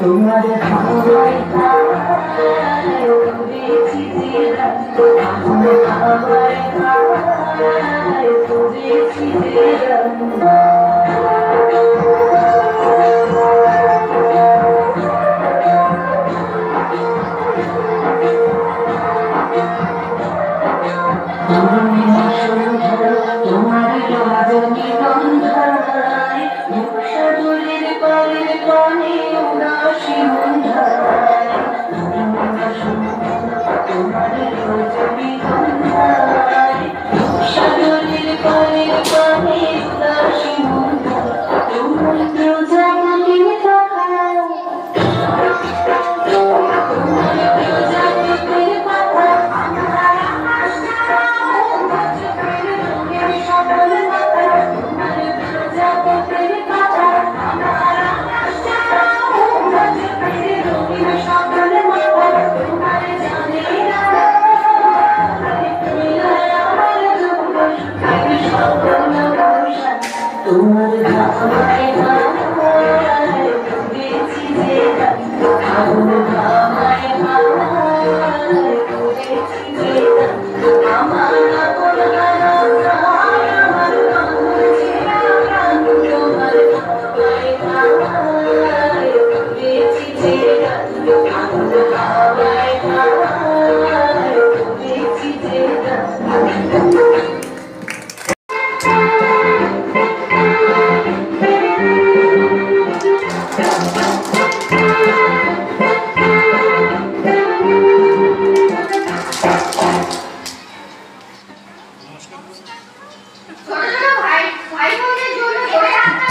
তোমার খাওয়াই খাওয়াই করেছি জিরান আমার খাওয়াই খাওয়াই করেছি জিরান তোমার রজনী গন্ধায় মুখসাগরের পারের পানে উদাসী মন্ধায় তোমার রজনী গন্ধায় মুখসাগরের পারের পানে উদাসী মন্ধায় তোমার প্রজাপতির পাখায় তোমার প্রজাপতির পাখায় তোমার খাওয়াই খাওয়াই করেছি জিরান আমার খাওয়াই খাওয়াই করেছি জিরান আমার আপন হারায় আমার কাঁদছে প্রাণ তোমার খাওয়াই খাওয়াই করেছি জিরান আমার খাওয়াই খাওয়াই করেছি জিরান ভাই ভাই ওদের জন্য